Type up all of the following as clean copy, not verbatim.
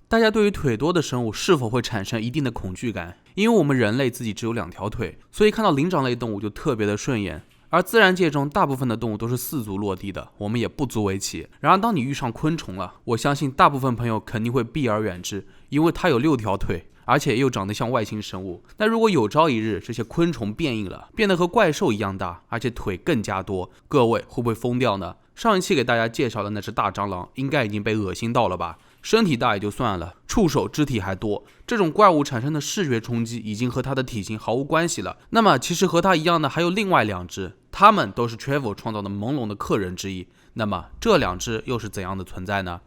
大家对于腿多的生物是否会产生一定的恐惧感？因为我们人类自己只有2条腿，所以看到灵长类动物就特别的顺眼。而自然界中大部分的动物都是4足落地的，我们也不足为奇。然而当你遇上昆虫了，我相信大部分朋友肯定会避而远之，因为它有6条腿，而且又长得像外星生物。那如果有朝一日这些昆虫变异了，变得和怪兽一样大，而且腿更加多，各位会不会疯掉呢？上一期给大家介绍的那只大蟑螂应该已经被恶心到了吧？身体大也就算了，触手肢体还多，这种怪物产生的视觉冲击已经和它的体型毫无关系了。那么其实和它一样的还有另外2只，它们都是 Travel 创造的朦胧的客人之一。那么这2只又是怎样的存在呢？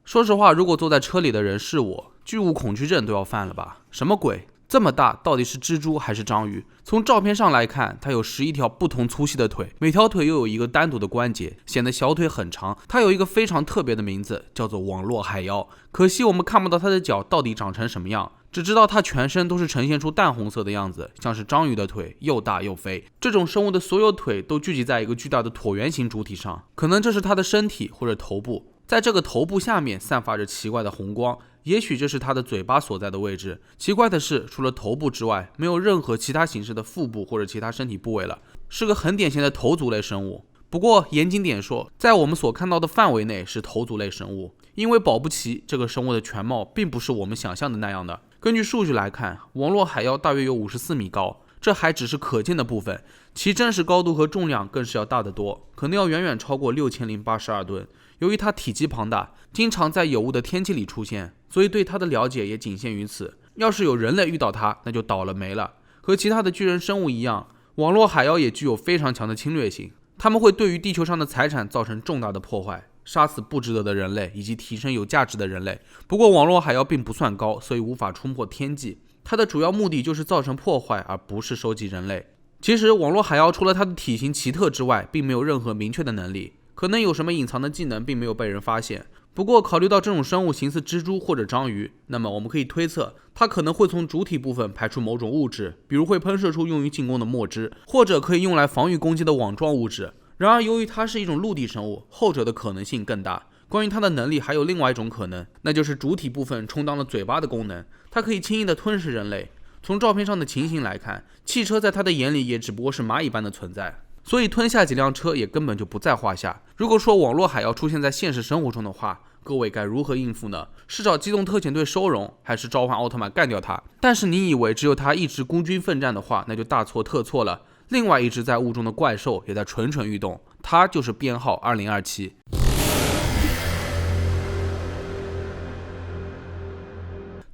说实话，如果坐在车里的人是我，巨物恐惧症都要犯了吧？什么鬼？这么大，到底是蜘蛛还是章鱼？从照片上来看，它有11条不同粗细的腿，每条腿又有一个单独的关节，显得小腿很长。它有一个非常特别的名字，叫做网络海妖。可惜我们看不到它的脚到底长成什么样，只知道它全身都是呈现出淡红色的样子，像是章鱼的腿，又大又肥。这种生物的所有腿都聚集在一个巨大的椭圆形主体上，可能这是它的身体或者头部。在这个头部下面散发着奇怪的红光，也许这是它的嘴巴所在的位置。奇怪的是，除了头部之外，没有任何其他形式的腹部或者其他身体部位了，是个很典型的头足类生物。不过严谨点说，在我们所看到的范围内是头足类生物，因为保不齐这个生物的全貌并不是我们想象的那样的。根据数据来看，网络海妖大约有54米高，这还只是可见的部分，其真实高度和重量更是要大得多，可能要远远超过6082吨。由于它体积庞大，经常在有雾的天气里出现，所以对它的了解也仅限于此。要是有人类遇到它，那就倒了霉了。和其他的巨人生物一样，网络海妖也具有非常强的侵略性，它们会对于地球上的财产造成重大的破坏，杀死不值得的人类以及提升有价值的人类。不过网络海妖并不算高，所以无法冲破天际，它的主要目的就是造成破坏，而不是收集人类。其实网络海妖除了它的体型奇特之外，并没有任何明确的能力，可能有什么隐藏的技能并没有被人发现。不过考虑到这种生物形似蜘蛛或者章鱼，那么我们可以推测它可能会从主体部分排出某种物质，比如会喷射出用于进攻的墨汁，或者可以用来防御攻击的网状物质。然而由于它是一种陆地生物，后者的可能性更大。关于它的能力还有另外一种可能，那就是主体部分充当了嘴巴的功能，它可以轻易地吞噬人类。从照片上的情形来看，汽车在它的眼里也只不过是蚂蚁般的存在，所以吞下几辆车也根本就不在话下。如果说网络海妖出现在现实生活中的话，各位该如何应付呢？是找机动特遣队收容，还是召唤奥特曼干掉它？但是你以为只有它一直孤军奋战的话，那就大错特错了。另外一只在雾中的怪兽也在蠢蠢欲动，它就是编号2027。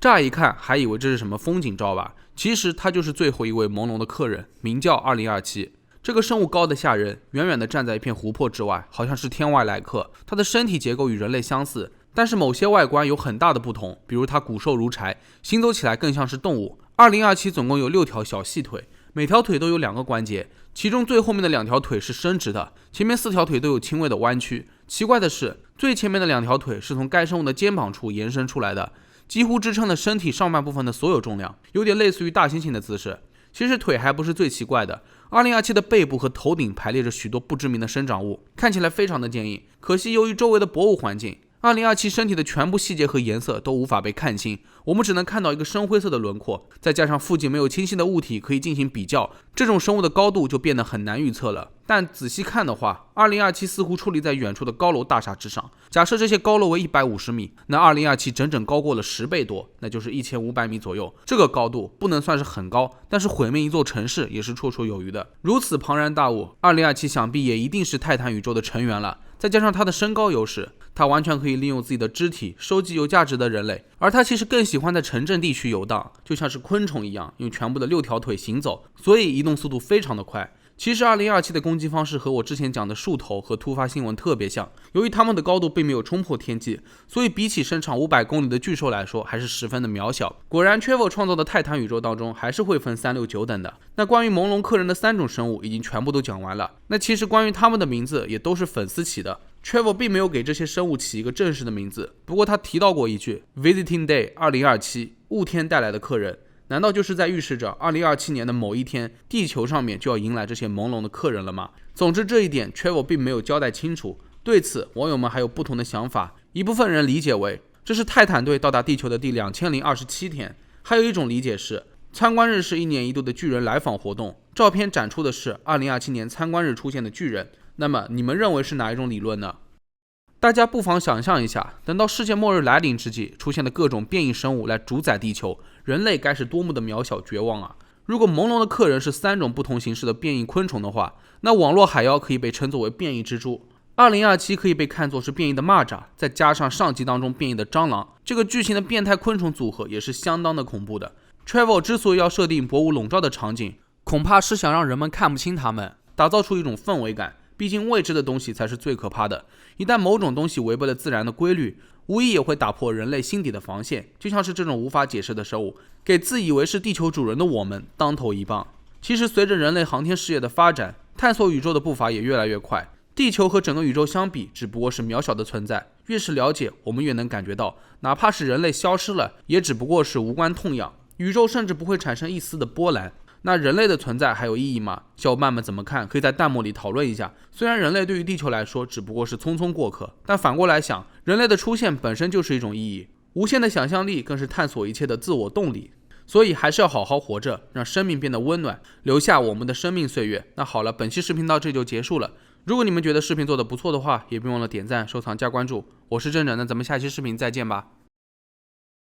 乍一看还以为这是什么风景照吧，其实它就是最后一位朦胧的客人，名叫2027。这个生物高得吓人，远远地站在一片湖泊之外，好像是天外来客。它的身体结构与人类相似，但是某些外观有很大的不同，比如它骨瘦如柴，行走起来更像是动物。2027总共有6条小细腿，每条腿都有2个关节，其中最后面的2条腿是伸直的，前面4条腿都有轻微的弯曲。奇怪的是，最前面的2条腿是从该生物的肩膀处延伸出来的，几乎支撑了身体上半部分的所有重量，有点类似于大猩猩的姿势。其实腿还不是最奇怪的，2027的背部和头顶排列着许多不知名的生长物，看起来非常的坚硬。可惜由于周围的薄雾环境，2027身体的全部细节和颜色都无法被看清，我们只能看到一个深灰色的轮廓，再加上附近没有清晰的物体可以进行比较，这种生物的高度就变得很难预测了。但仔细看的话，2027似乎矗立在远处的高楼大厦之上。假设这些高楼为150米，那2027整整高过了10倍多，那就是1500米左右。这个高度不能算是很高，但是毁灭一座城市也是绰绰有余的。如此庞然大物，2027想必也一定是泰坦宇宙的成员了。再加上他的身高优势，他完全可以利用自己的肢体收集有价值的人类，而他其实更喜欢在城镇地区游荡，就像是昆虫一样，用全部的6条腿行走，所以移动速度非常的快。其实2027的攻击方式和我之前讲的树头和突发新闻特别像，由于他们的高度并没有冲破天际，所以比起身长500公里的巨兽来说还是十分的渺小。果然 Travel 创造的泰坦宇宙当中还是会分3、6、9等的。那关于朦胧客人的3种生物已经全部都讲完了，那其实关于他们的名字也都是粉丝起的。Travel 并没有给这些生物起一个正式的名字，不过他提到过一句 Visiting Day 2027，雾天带来的客人。难道就是在预示着2027年的某一天，地球上面就要迎来这些朦胧的客人了吗？总之这一点 Travel 并没有交代清楚，对此网友们还有不同的想法。一部分人理解为这是泰坦队到达地球的第2027天，还有一种理解是参观日是1年1度的巨人来访活动，照片展出的是2027年参观日出现的巨人。那么你们认为是哪一种理论呢？大家不妨想象一下，等到世界末日来临之际，出现的各种变异生物来主宰地球，人类该是多么的渺小绝望啊！如果朦胧的客人是3种不同形式的变异昆虫的话，那网络海妖可以被称作为变异蜘蛛，2027可以被看作是变异的蚂蚱，再加上上集当中变异的蟑螂，这个巨型的变态昆虫组合也是相当的恐怖的。Travel 之所以要设定薄雾笼罩的场景，恐怕是想让人们看不清它们，打造出一种氛围感。毕竟未知的东西才是最可怕的，一旦某种东西违背了自然的规律，无疑也会打破人类心底的防线，就像是这种无法解释的生物，给自以为是地球主人的我们当头一棒。其实随着人类航天事业的发展，探索宇宙的步伐也越来越快，地球和整个宇宙相比只不过是渺小的存在，越是了解我们越能感觉到，哪怕是人类消失了，也只不过是无关痛痒，宇宙甚至不会产生一丝的波澜。那人类的存在还有意义吗？小伙伴们怎么看？可以在弹幕里讨论一下。虽然人类对于地球来说只不过是匆匆过客，但反过来想，人类的出现本身就是一种意义，无限的想象力更是探索一切的自我动力。所以还是要好好活着，让生命变得温暖，留下我们的生命岁月。那好了，本期视频到这就结束了。如果你们觉得视频做得不错的话，也别忘了点赞、收藏、加关注。我是郑整，那咱们下期视频再见吧。